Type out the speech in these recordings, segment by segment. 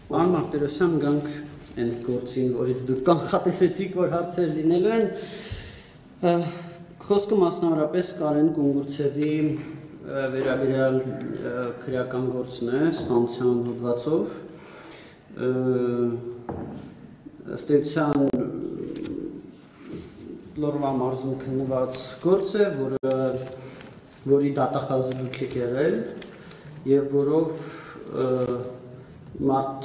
Պարոն Մարտիրոսյան, գանք այն գործին, որից դուք կանխատեսեցիք, որ հարցեր լինելու են։ Խոսքը մասնավորապես Կարեն Կունգուրցևի վերաբերյալ քրեական գործն է, սպանության հոդվածով։ Ըստ էության Լոռվա մարզում քննված գործ է, որի դատախազը դուք եք եղել եւ որով մարդ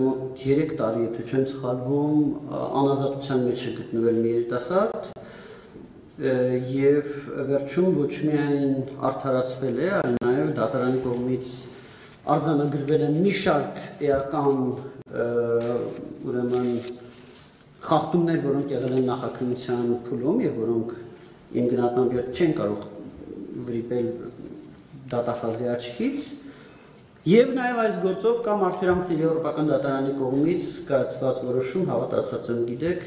մոտ 3 տարի, եթե չեմ սխալվում, անազատության մեջ է գտնվել մի երիտասարդ եւ վերջում ոչ միայն արդարացվել է, այլ նաեւ դատարանի կողմից արձանագրվել է մի շարք էական ուրեմն խախտումներ, որոնք եղել են նախաքննության փուլում եւ որոնք իմ գնահատմամբ չեն կարող վրիպել դատախազի աչքից եւ նաեւ այս գործով կա Մարդուրանքների Եվրոպական դատարանի կողմից կայացված որոշում, հավատացած եմ գիտեք,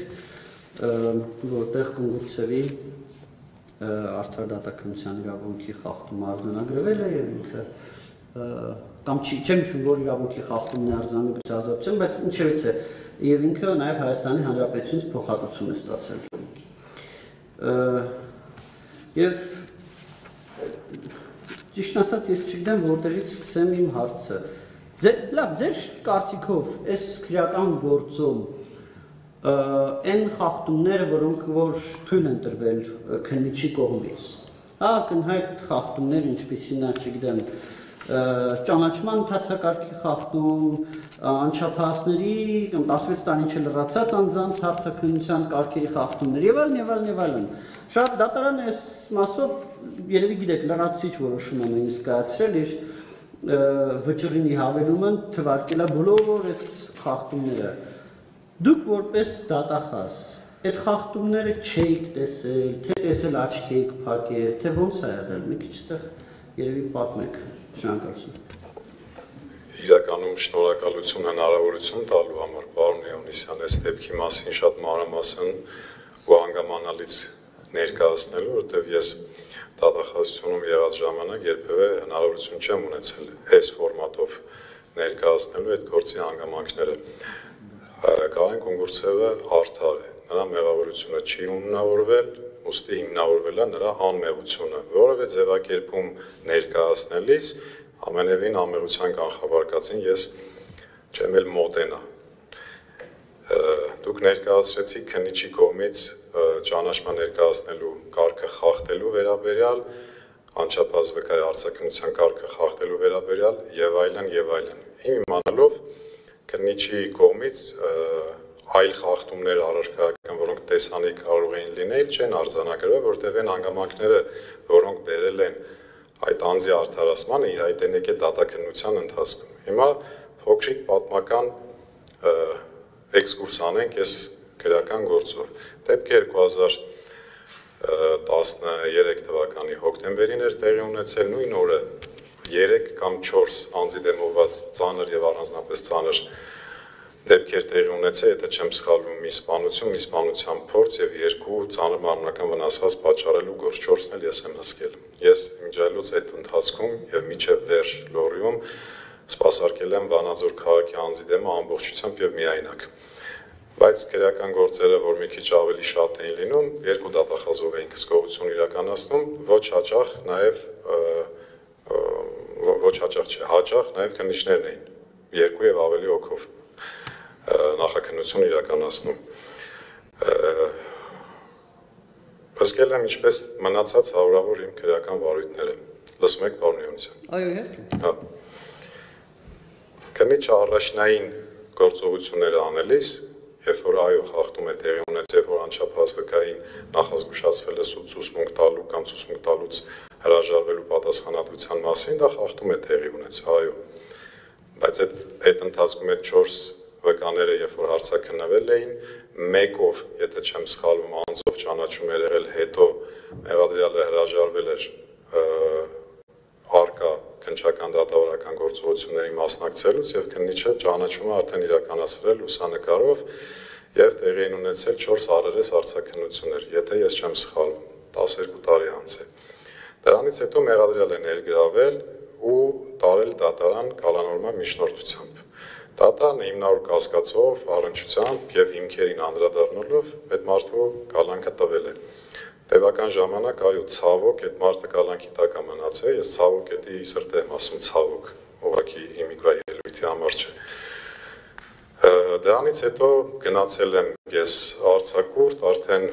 որտեղ Կունգուրցևի արդար դատաքննության իրավունքի խախտումը արձանագրվել է եւ ինքը կամ չեմ հիշում, որ իրավունքի խախտումն է արձանագրված ազատության, բայց ինչևից է եւ ինքը նաեւ Հայաստանի Հանրապետությունից փոխհատուցում է ստացել։ Եվ ճիշտ ասած ես չգիտեմ որտեղից սկսեմ իմ հարցը։ Լավ, ձեր կարծիքով այս քրեական գործում այն խախտումները, որոնք որ թույլ են տրվել քննիչի կողմից, ակնհայտ խախտումներ, ինչպիսին է, չգիտեմ, ճանաչման ընթացակարգի խախտում, անչափահասների 16 տարի չլրացած անձանց հարցաքննության կարգերի խախտումներ եւ այլն։ Շատ դատարանը այս մասով երևի գիտեք լրացուցիչ որոշում է նույնիսկ կայացրել իր վճռինի հավելումը թվարկել է բոլոր այս խախտումները։ Դուք որպես դատախազ այդ խախտումները չէիք տեսել, թե տեսել աչքի եք փակել, թե ոնց է եղել, մի քիչ այդտեղ երևի պատմեք, շնորհակալություն։ Իրականում շնորհակալություն հնարավորություն տալու համար, պարոն Հովհաննիսյան, այս դեպքի մասին շատ մանրամասն ու հանգամանալից ներկայացնելու, որտեղ ես դատախազությունում եղած ժամանակ երբևէ հնարավորություն չեմ ունեցել այս ֆորմատով ներկայացնելու այդ գործի հանգամանքները։ Կարեն Կունգուրցևը արդար է, նրա մեղավորությունը չի հիմնավորվել, ուստի հիմնավորվել է նրա անմեղությունը, որովհետև ձևակերպում ներկայացնելիս ամենևին անմեղության կանխավարկածին ես չեմ էլ մոտենա։ Դուք ներկայացրեցիք քննիչի կողմից ճանաչման ներկայացնելու կարգը խախտելու վերաբերյալ, անչափահաս վկայի արձակնության կարգը խախտելու վերաբերյալ եւ այլն եւ այլն։ Իմ իմանալով քննիչի կողմից այլ խախտումներ առարկայական, որոնք տեսանելի կարող էին լինել, չեն արձանագրվել, որտեղ այն հանգամանքները, որոնք բերել են այդ անձի արդարացմանը, ի հայտ են եկել դատաքննության ընթացքում։ Հիմա փոքրիկ պատմական էքսկուրս անենք այս քրեական գործով։ Դեպքը 2013 թվականի հոկտեմբերին էր տեղի ունեցել, նույն օրը 3 կամ 4 անձի դեմ ուղղված ծանր եւ առանձնապես ծանր դեպքեր տեղի ունեցել, եթե չեմ սխալվում, մի սպանության փորձ եւ 2 ծանր մարմնական վնասված պատճառելու գործ, 4-ն էլ ես եմ հսկել։ Ես իմջալուց այդ ընթացքում եւ միջև վերջ Լոռիում սպասարկել եմ Վանաձոր քաղաքի անձի դեմ ամբողջությամբ եւ միայնակ։ Բայց քրեական գործերը, որ մի քիչ ավելի շատ էին լինում, 2 դատախազով էին հսկողություն իրականացնում, ոչ հաճախ նաեւ քննիչներն էին 2 եւ ավելի հոգով նախաքննություն իրականացնում։ Հսկել եմ ինչպես մնացած հարյուրավոր իմ քրեական վարույթները։ Լսում եք, պարոն Հովհաննիսյան։ Այո, իհարկե։ Քննիչը առաջնային գործողությունները անելիս, երբ որ այո խախտում է տեղի ունեցել, որ անչափահաս վկային նախազգուշացվել է ցուցմունք տալու կամ ցուցմունք տալուց հրաժարվելու պատասխանատվության մասին, դա խախտում է տեղի ունեցել, այո։ Բայց այդ ընթացքում այդ 4 վկաները, երբ որ հարցաքննվել էին, մեկով, եթե չեմ սխալվում, անձով ճանաչում էր եղել, հետո մեղադրյալը հրաժարվել էր արկա քննչական դատավարական գործողությունների մասնակցելուց եւ քննիչը ճանաչումը արդեն իրականացրել լուսանկարով եւ տեղի են ունեցել 4 առերես հարցաքննություններ, եթե ես չեմ սխալվում, 12 տարի անց է։ Դրանից հետո մեղադրյալը ներգրավել ու տարել դատարան կալանորմալ միջնորդությամբ։ Դատարանը հիմնավոր կասկածով, առնչությամբ եւ հիմքերին անդրադառնալով այդ մարդու կալանքը տվել է։ Տևական ժամանակ այո ցավոք այդ մարդը կալանքի տակ է մնացել, ես ցավոք էդի սրտը եմ ասում ցավոք, ուղղակի հիմիկվա ելույթի համար չէ։ Դրանից հետո գնացել եմ ես արձակուրդ, արդեն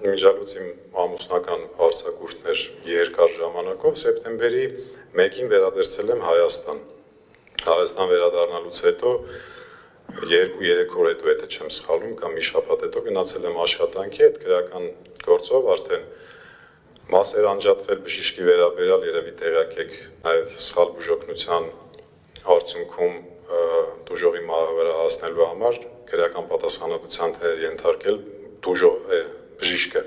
միջալուց իմ ամուսնական արձակուրդներ երկար ժամանակով, սեպտեմբերի 1-ին վերադարձել եմ Հայաստան։ Հայաստան վերադառնալուց հետո 2-3 օր հետո եթե չեմ սխալվում կամ մի շաբաթ հետո գնացել եմ աշխատանքի այդ քրեական գործով արդեն մասեր անջատվել բժիշկի վերաբերյալ երևի տեղյակ եք նաև սխալ բուժօգնության արդյունքում դուժողի մահվերա հասնելու համար քրեական պատասխանատվության է ենթարկել բժիշկը։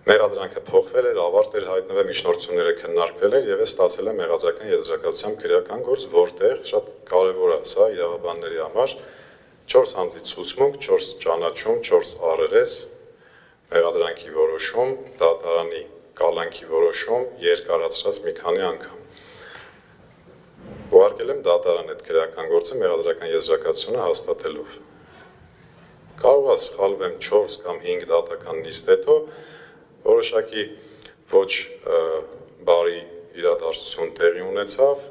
Մեղադրանքը փոխվել էր, ավարտ էր հայտնվել, միջնորդությունները քննարկվել էր եւ ես ստացել եմ մեղադրական եզրակացությամբ քրեական գործ, որտեղ շատ կարեւոր է սա իրավաբանների համար 4 անձի ցուցմունք, 4 ճանաչում, 4 առերես, մեղադրանքի որոշում, դատարանի կալանքի որոշում, երկարացրած մի քանի անգամ։ Ուղարկել եմ դատարան այդ քրեական գործը մեղադրական եզրակացությունը հաստատելով։ Կարող է սխալվեմ 4 կամ 5 դատական նիստ հետո որոշակի ոչ բարի իրադարձություն տեղի ունեցավ,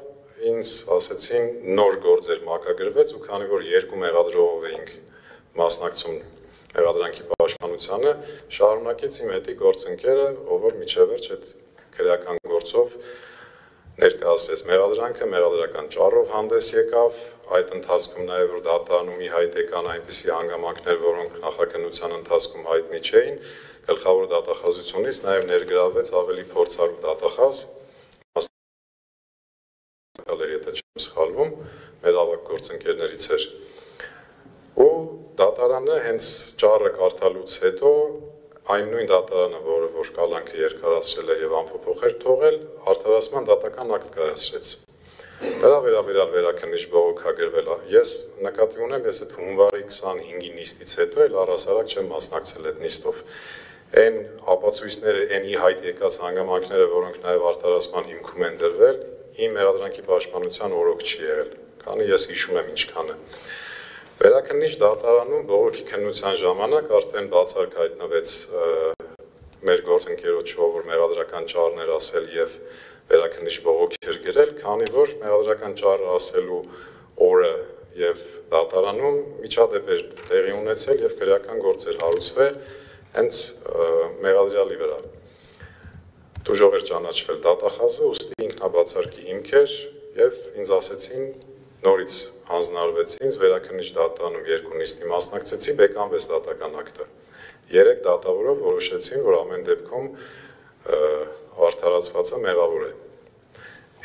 ինձ ասեցին նոր գործեր մակագրվեց ու քանի որ 2 մեղադրողով էինք մասնակցում մեղադրանքի պաշտպանությանը, շարունակեց իմ հետի գործընկերը, ով որ միջև վերջ այդ քրեական գործով ներկայացրեց մեղադրանքը, մեղադրական ճառով հանդես եկավ, այդ ընթացքում նաև որ դատարանում ի հայտ եկան այնպիսի հանգամանքներ, որոնք նախաքննության ընթացքում հայտնի չէին, գլխավոր դատախազությունից նաև ներգրավվեց ավելի փորձառու դատախազ, եթե չեմ սխալվում, մեր ավագ գործընկերներից էր։ Ու դատարանը հենց ճառը կարդալուց հետո այն նույն դատարանը, որը որ կալանքը երկարացրել էր եւ անփոփոխ էր թողել, արդարացման դատական ակտ կայացրեց։ Դրա վերաբերյալ վերաքննիչ բողոք գրվել է։ Ես նկատի ունեմ, ես այդ հունվարի 25-ի նիստից հետո էլ առհասարակ չեմ մասնակցել այդ նիստով։ Այն ապացույցները, այն ի հայտ եկած հանգամանքները, որոնք նաև արդարացման հիմքում են դրվել, իմ մեղադրանքի պաշտպանության օրոք չի եղել, քանի ես հիշում եմ ինչքանը։ Վերաքննիչ դատարանում բողոքի քննության ժամանակ արդեն բացառք հայտնվեց մեր գործընկերոջ, որ մեղադրական ճառն էր ասել եւ վերաքննիչ բողոքի էր գրել, քանի որ մեղադրական ճառը ասելու օրը եւ դատարանում միջադեպ էր տեղի ունեցել եւ քրեական գործ էր հարուցվել հենց մեղադրյալի վրա։ Դուժող էր ճանաչվել դատախազը, ուստի ինքնաբացարկի հիմք էր եւ ինձ ասեցին նորից հանձնարարվեց ինձ վերաքննիչ դատարանում 2 նիստի մասնակցեցի, բեկանվեց դատական ակտը։ 3 դատավորով որոշեցին, որ ամեն դեպքում արդարացվածը մեղավոր է։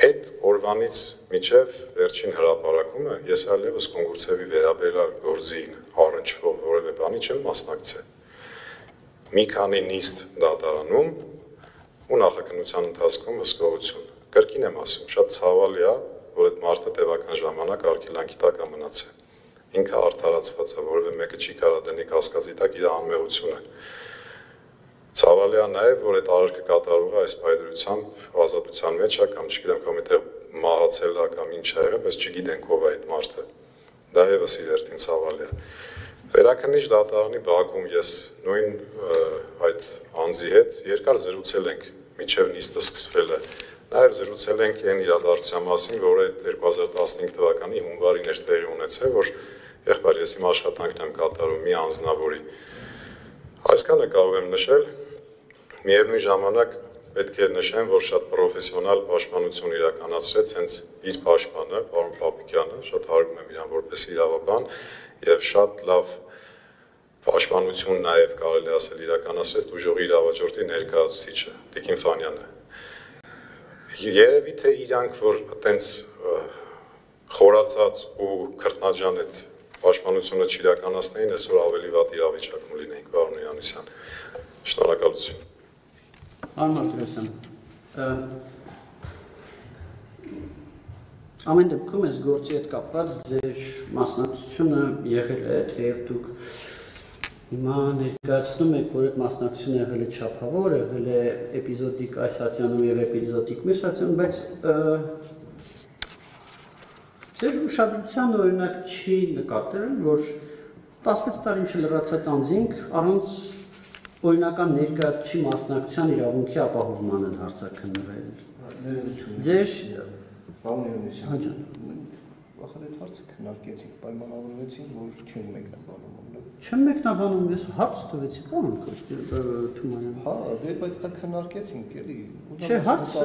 Այդ օրվանից մինչև վերջին հրապարակումը ես այլևս Կոնգուրցևի վերաբերյալ գործին առնչվող որևէ բանի չեմ մասնակցել։ Մի քանի նիստ դատարանում ու նախաքննության ընթացքում հսկողություն։ Կրկին եմ ասում, շատ ցավալի է, որ այդ մարդը տևական ժամանակ արգելանքի տակ է մնացել։ Ինքը արդարացված է, որևէ մեկը չի կարող դնի կասկածի տակ իր անմեղությունը։ Ցավալի է նաև, որ այդ արարքը կատարողը այս պայծրությամբ ազատության մեջ է կամ չգիտեմ կամ այդտեղ մահացել է կամ ինչ ա եղել, բայց չգիտենք ով է այդ մարդը։ Դա եւս իր երթին ցավալի է։ Վերաքննիչ դատարանի բակում ես նույն այդ անձի հետ երկար զրուցել ենք մինչև նիստը սկսվելը։ Նաև զրուցել ենք այն իրադարձության մասին, որը 2015 թվականի հունվարին էր տեղի ունեցել, որ եղբայր ես իմ աշխատանքն եմ կատարում մի անձնավորի։ Այսքանը կարող եմ նշել, միևնույն ժամանակ պետք է նշեմ, որ շատ պրոֆեսիոնալ պաշտպանություն իրականացրեց հենց իր պաշտպանը, պարոն Պապիկյանը, շատ հարգում եմ իրան որպես իրավաբան եւ շատ լավ պաշտպանություն նաև կարելի ասել իրականացրեց դուժողի իրավաճորտի ներկայացուցիչը Տիկին Ֆանյանը։ Երևի թե իրանք, որ այտենց խորացած ու քրտնաջան այդ պաշտպանությունը չիրականացնեին, այսօր ավելի վատ իրավիճակում լինեինք, պարոն Յանիսյան։ Շնորհակալություն։ Պարոն Մարտիրոսյան, ամեն դեպքում այս գործի հետ կապված ձեր մասնակցությունը եղել է, թեև դուք հիմա ներկայացնում եք, որ այդ մասնակցությունը եղել է չափավոր, եղել է էպիզոդիկ այս ատյանում եւ էպիզոդիկ մյուս ատյանում, բայց Ձեր ուշադրության օրինակ չի նկատել, որ 16 տարի ինչ լրացած անձինք առանց օրինական ներկայացուցիչի մասնակցության իրավունքի ապահովման են հարցաքննվել։ Ձեր Ախր այդ հարցը քննարկեցինք, պայմանավորվեցինք, որ չեն մեկնաբանում։ Չեմ մեկնաբանում, ես հարց տվեցի, պարոն Թումանյան։ Հա, դե բայց դա քննարկեցինք, էլի։ Չէ, հարցը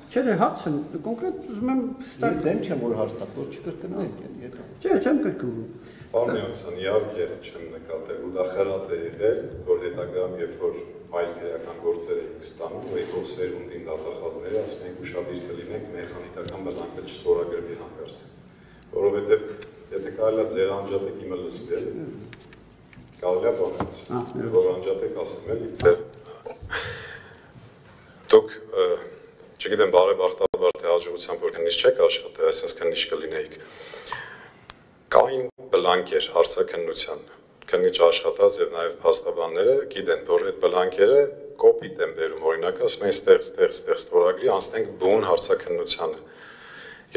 Չէ, հարցը կոնկրետ ուզում եմ ստալ դեմ չեմ որ հարց տակ, որ չկրկնվենք, էլի, դա։ Չէ, չեմ կրկնվում։ Պարոն Յովսյան, իհարկե չեմ նկատել ու դա խրատ է եղել, որ հետագայում երբ որ այլ քրեական գործեր էինք ստանում, եկող սերունդին դատախազները ասում ենք ուշադիր կլինենք մեխանիկական բլանկը չստորագրվի հանկարծ։ Որովհետև եթե կարելի է ձեր անջատեք իմը լսվի, կարելի է բանալ, որ անջատեք ասեմ էլի, ձեր դուք չգիտեմ բարեբախտաբար թե հաջողությամբ որ քննիչ չեք աշխատել, այսպես քննիչ կլինեիք։ Կային բլանկեր հարցաքննության, քննիչ աշխատած եւ նաեւ փաստաբանները գիտեն, որ այդ բլանկերը կոպիտ են բերում, օրինակ ասում են ստեղ ստորագրի, անցնենք բուն հարցաքննությանը։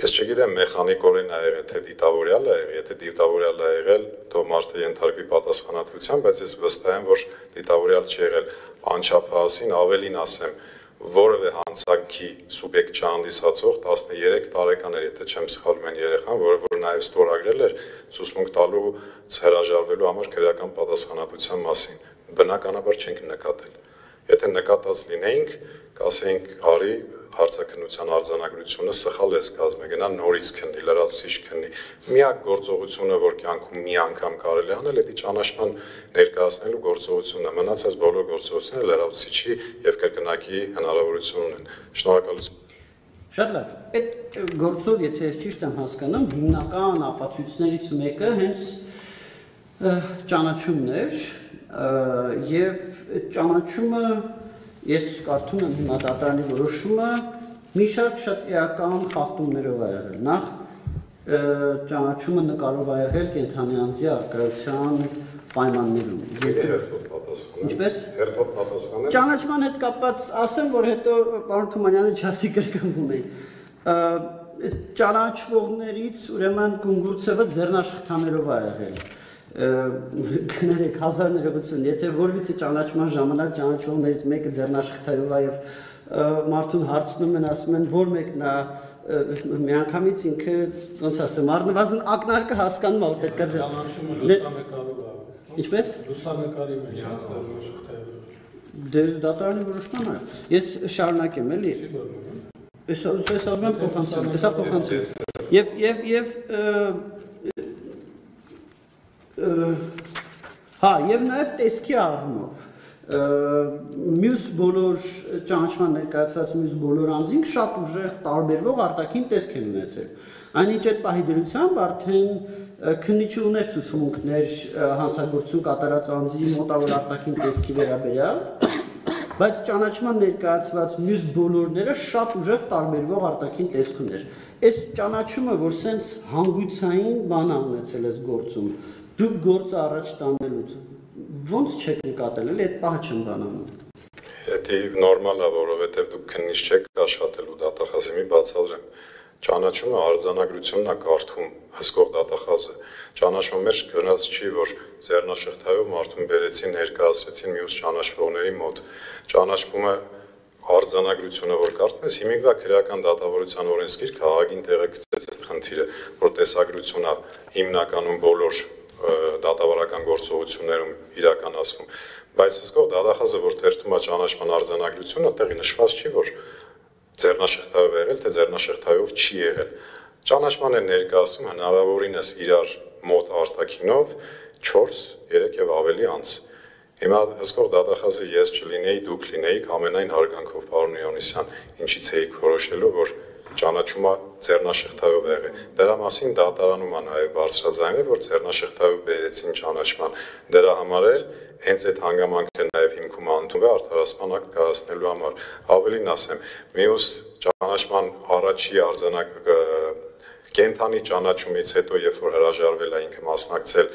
Ես չգիտեմ մեխանիկորեն ա եղել, թե դիտավորյալ ա եղել, եթե դիտավորյալ ա եղել, թող մարդը ենթարկվի պատասխանատվության, բայց ես վստահ եմ, որ դիտավորյալ չի եղել, անչափահասին ավելին ասեմ, որևէ հանցանքի սուբյեկտ չհանդիսացող 13 տարեկան էր, եթե չեմ սխալվում են երեխան, որը որ նաև ստորագրել էր ցուցմունք տալու հրաժարվելու համար քրեական պատասխանատվության մասին։ Բնականաբար չենք նկատել։ Եթե նկատած լինեինք, կասեինք, արի հարցաքննության արձանագրությունը սխալ է կազմել, գնա նորից քննի, լրացուցիչ քննի։ Միակ գործողությունը, որ կյանքում մի անգամ կարելի անել, դա ճանաչման ներկայացնելու գործողությունն է, մնացած բոլոր գործողությունները լրացուցիչի եւ կրկնակի հնարավորություն ունեն։ Շնորհակալություն։ Շատ լավ։ Այդ գործով, եթե ես ճիշտ եմ հասկանում, հիմնական ապացույցներից մեկը հենց ճանաչումն էր եւ այդ ճանաչումը ես կարդում եմ հիմա դատարանի որոշումը մի շարք շատ էական խախտումներով ա եղել։ Նախ ճանաչումը նկարով ա եղել կենդանի անձի առկայության պայմաններում։ Ինչպես? Ճանաչման հետ կապված ասեմ, որ հետո պարոն Թումանյանը չասի կրկնվում է։ Ճանաչվողներից ուրեմն Կունգուրցևը ձեռնաշխտաներով ա եղել։ Կներեք 1060, եթե որևիցե ճանաչման ժամանակ ճանաչվողներից մեկը ձեռնաշխտայով է եւ մարդուն հարցնում են, ասում են, որ մեկն է, միանգամից ինքը ոնց ասեմ, առնվազն ակնարկը հասկանում է, որ պետք է ճանաչումը լուսանկարով է։ Ինչպես? Լուսանկարի մեջ ձեռնաշխտայով։ Դե դատարանի որոշման է։ Ես շարունակեմ, էլի։ Ես ասում եմ փոխանցել, հեսա փոխանցել։ Հա, եւ նաեւ տեսքի առումով մյուս բոլոր ճանաչման ներկայացված մյուս բոլոր անձինք շատ ուժեղ տարբերվող արտաքին տեսք են ունեցել։ Այնինչ այդ պահի դրությամբ արդեն քննիչը ուներ ցուցմունքներ հանցագործություն կատարած անձի մոտավոր արտաքին տեսքի վերաբերյալ, բայց ճանաչման ներկայացված մյուս բոլորները շատ ուժեղ տարբերվող արտաքին տեսք ուներ։ Այս ճանաչումը, որ սենց հանգույցային բան է ունեցել այս գործում, դուք գործը առաջ տանելուց ոնց չեք նկատել, էլի այդ պահը չեմ բանանում։ Դա նորմալ է, որովհետև դուք քննիչ չեք աշխատելու դատախազի մի բացատրեմ։ Ճանաչումը արձանագրությունն է կարդում հսկող դատախազը։ Ճանաչման մեջ գնաց չի, որ ձեռնաշղթայով մարդուն բերեցին, ներկայացրեցին մյուս ճանաչվողների մոտ։ Ճանաչումը արձանագրությունը, որ կարդում ես, հիմիկվա քրեական դատավորության օրենսգիրքը ահագին տեղը գցեց այդ խնդիրը, որ տեսագրությունն է հիմնականում բոլոր դատավարական գործողություններում իրականացվում, բայց հսկող դատախազը, որ թերթում է ճանաչման արձանագրությունը, տեղի նշված չի, որ ձեռնաշղթայով եղել, թե ձեռնաշղթայով չի եղել։ Ճանաչման է ներկայացում հնարավորինս իրար մոտ արտաքինով 4, 3 եւ ավելի անց։ Հիմա հսկող դատախազը ես չլինեի, դուք լինեիք ամենայն հարգանքով, պարոն Իոնիսյան, ինչից էիք որոշելու, որ ճանաչումը ձեռնաշղթայով եղել։ Դրա մասին դատարանում է նաև բարձրաձայնել, որ ձեռնաշղթայով բերեցին ճանաչման։ Դրա համար էլ հենց այդ հանգամանքը նաև հիմքում ընդունվել արդարացման ակտ կայացնելու համար։ Ավելին ասեմ, մյուս ճանաչման առաջի կենդանի ճանաչումից հետո, երբ որ հրաժարվել է ինքը մասնակցել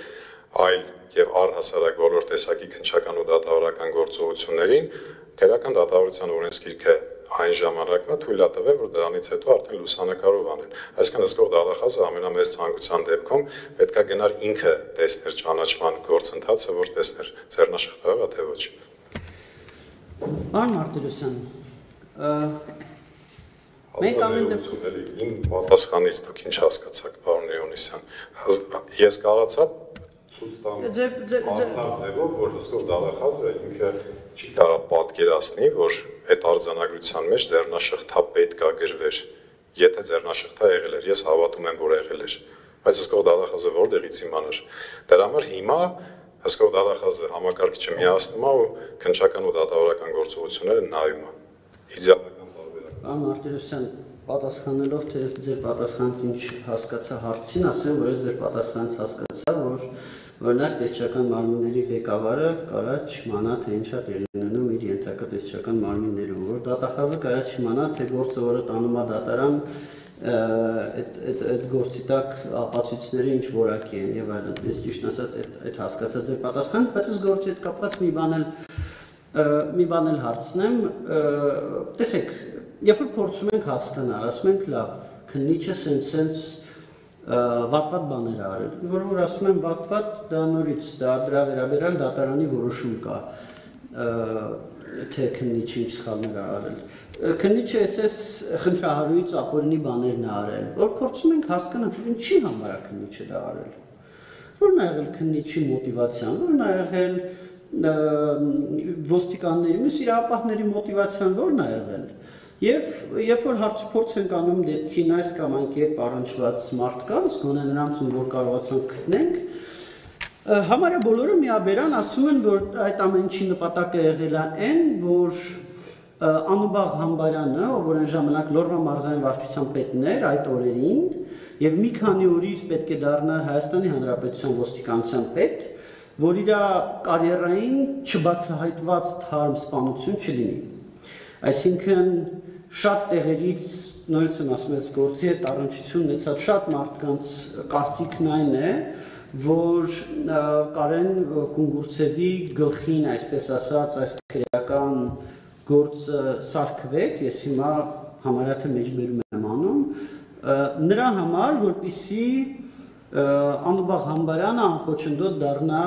այլ եւ առհասարակ բոլոր տեսակի քննչական ու դատավարական գործողություններին, քրեական դատավարության օրենսգիրքը այն ժամանակվա թույլ է տվել, որ դրանից հետո արդեն լուսանկարով անեն։ Այսինքն հսկող դատախազը ամենամեծ ցանկության դեպքում պետք է գնար ինքը տեսներ ճանաչման գործընթացը, որ տեսներ ձեռնաշխատող է թե ոչ։ Պարոն Մարտիրոսյան, մենք ամեն դեպքում իմ պատասխանից դուք ինչ հասկացաք, պարոն Լեոնիսյան։ Ես կարծա ցույց տամ ձևով, որ հսկող դատախազը ինքը չի կարող պատկերացնի, որ այդ արձանագրության մեջ ձեռնաշղթա պետք է գրվեր։ Եթե ձեռնաշղթա եղել էր, ես հավատում եմ, որ եղել էր, բայց հսկող դատախազը որտեղից իմանար։ Դրա համար հիմա հսկող դատախազը համակարգիչը միացնում է ու քննչական ու դատավորական գործողությունները նայում է։ Իդեալական տարբերակ։ Պարոն Մարտիրոսյան, պատասխանելով թե ձեր պատասխանից ինչ հասկացա հարցին, ասեմ, որ ես ձեր պատասխանից հասկացա, որ օրինակ տեսչական մարմինների ղեկավարը կարա չիմանա, թե ինչա տեղի ունենում իր ենթակա տեսչական մարմիններում, որ դատախազը կարա չիմանա, թե գործը, որը տանում է դատարան, այդ գործի տակ ապացույցները ինչ որակի են եւ այլն։ Ես ճիշտ ասած այդ հասկացա ձեր պատասխանը, բայց այս գործի հետ կապված մի բան էլ հարցնեմ, տեսեք, երբ որ փորձում ենք հասկանալ, ասում ենք լավ, քննիչը սենց վատ բաներ արել, որ ասում եմ վատ, դա նորից դրա վերաբերյալ դատարանի որոշում կա, թե քննիչը ինչ սխալներ ա արել։ Քննիչը էս խնդրահարույց ապօրինի բաներն ա արել, որ փորձում ենք հասկանալ, ինչի համար է քննիչը դա արել։ Որն ա եղել քննիչի մոտիվացիան, որն ա եղել ոստիկանների, մյուս իրավապահների մոտիվացիան, որն ա եղել։ Եվ երբ որ հարցուփորձ ենք անում դեպքին այս կամ այն կերպ առնչված մարդկանց, գոնե նրանց ում որ կարողացանք գտնենք, համարյա բոլորը միաբերան ասում են, որ այդ ամեն ինչի նպատակը եղել է այն, որ Անուբաղ Համբարյանը, ով որ այն ժամանակ Լոռվա մարզային վարչության պետն էր այդ օրերին, եւ մի քանի օրից պետք է դառնար Հայաստանի Հանրապետության ոստիկանության պետ, որ իր կարիերային չբացահայտված թարմ սպանություն չլինի։ Այսինքն շատ տեղերից նորից եմ ասում ես գործի հետ առնչություն ունեցած շատ մարդկանց կարծիքն այն է, որ Կարեն Կունգուրցևի գլխին, այսպես ասած, այս քրեական գործը սարքվեց, ես հիմա համարյա թե մեջբերում եմ անում, նրա համար, որպեսզի Անուբաղ Համբարյանը անխոչնդոտ դառնա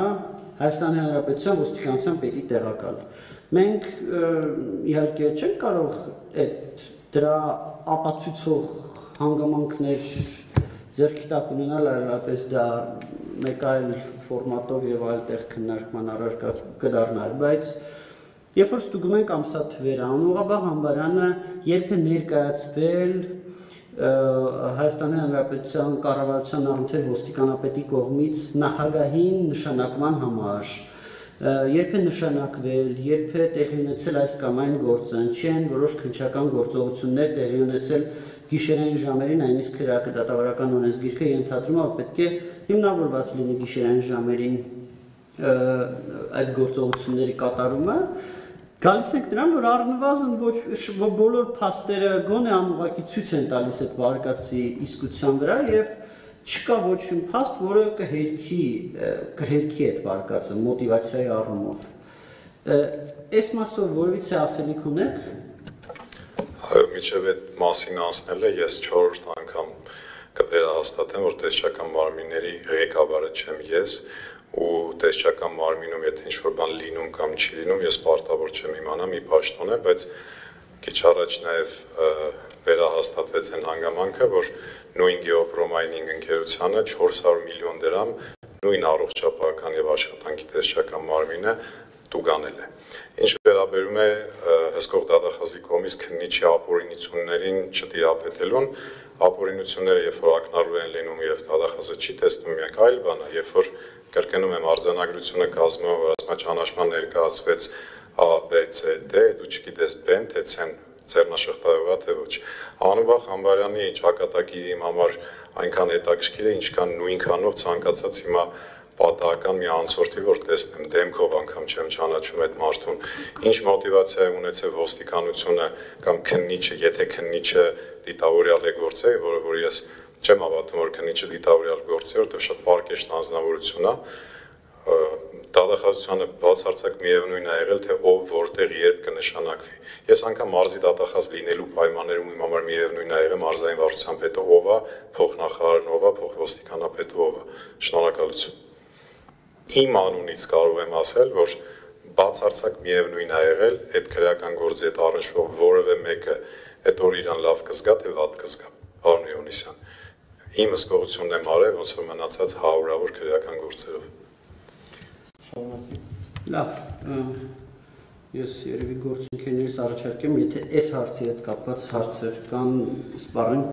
Հայաստանի Հանրապետության ոստիկանության պետի տեղակալ։ Մենք իհարկե չենք կարող դրա ապացույցող հանգամանքներ ձեռքի տակ ունենալ, այլապես դա մեկ այլ ֆորմատով եւ այլ տեղ քննարկման առարկա կդառնար, բայց երբ որ ստուգում ենք ամսաթվերը, Անուղաբաղ Համբարյանը երբ է ներկայացվել Հայաստանի Հանրապետության կառավարության առընթեր ոստիկանապետի կողմից նախագահին նշանակման համար, երբ է նշանակվել, երբ է տեղի ունեցել այս կամ այն գործը, չեն որոշ քննչական գործողություններ տեղի ունեցել գիշերային ժամերին, այնիսկ քրեակը դատավարական օրենսգիրքը ենթադրում է, պետք է հիմնավորված լինի գիշերային ժամերին այդ գործողությունների կատարումը, գալիս ենք նրան, որ առնվազն ոչ բոլոր փաստերը գոնե անուղղակի ցույց են տալիս այդ վարկածի իսկության վրա եւ չկա ոչ մի փաստ, որը կհերքի այդ վարկածը մոտիվացիայի առումով։ Այս մասով որևիցե ասելիք ունեք։ Այո, միջև այդ մասին անցնելը ես 4-րդ անգամ կվերահաստատեմ, որ տեսչական մարմինների ղեկավարը չեմ ես, ու տեսչական մարմինում եթե ինչ-որ բան լինում կամ չի լինում, ես պարտավոր չեմ իմանամ, մի պաշտոն է, բայց քիչ առաջ նաև վերահաստատվեց այն հանգամանքը, որ նույն գեոպրոմայնինգ ընկերությանը 400 միլիոն դրամ նույն առողջապահական եւ աշխատանքի տեսչական մարմինը տուգանել է։ Ինչ վերաբերում է հսկող դատախազի կողմից քննիչի ապօրինություններին չտիրապետելուն, ապօրինությունները երբ որ ակնառու են լինում եւ դատախազը չի տեսնում միակ այլ բան է, երբ որ կրկնում եմ արձանագրությունը կազմում, որ ասма ճանաչման ներկայացվեց A, B, C, D, դու չգիտես B-ն թե C-ն ձեռնաշղթայով է թե ոչ։ Անուբաղ Համբարյանի ճակատագիրը իմ համար այնքան հետաքրքիր է, ինչքան նույնքանով ցանկացած հիմա պատահական մի անցորդի, որ տեսնեմ դեմքով անգամ չեմ ճանաչում այդ մարդուն, ինչ մոտիվացիա է ունեցել ոստիկանությունը կամ քննիչը, եթե քննիչը դիտավորյալ է գործել, որը որ ես չեմ հավատում, որ քննիչը դիտավորյալ գործի, որտեղ շատ պարկեշտ անձնավորություն է, դա դատախազությանը բացարձակ միևնույն է եղել, թե ով որտեղ երբ կնշանակվի։ Ես անգամ մարզի դատախազ լինելու պայմաններում իմ համար միևնույն է եղել մարզային վարչության պետը ով է, փոխնախարարն ով է, փոխոստիկանապետը ով է։ Շնորհակալություն։ Իմ անունից կարող եմ ասել, որ բացարձակ միևնույն է եղել այդ քրեական գործի հետ առնչվող որևէ մեկը այդ օր իրան լավ կզգա, թե վատ կզգա։ Պարոն Հովհաննիսյան, իմ հսկողությունն եմ արել, ոնց որ մնացած հարյուրավոր քրեական գործերով։ Լավ, ես երևի գործընկերներից առաջարկեմ, եթե այս հարցի հետ կապված հարցեր կան, սպառենք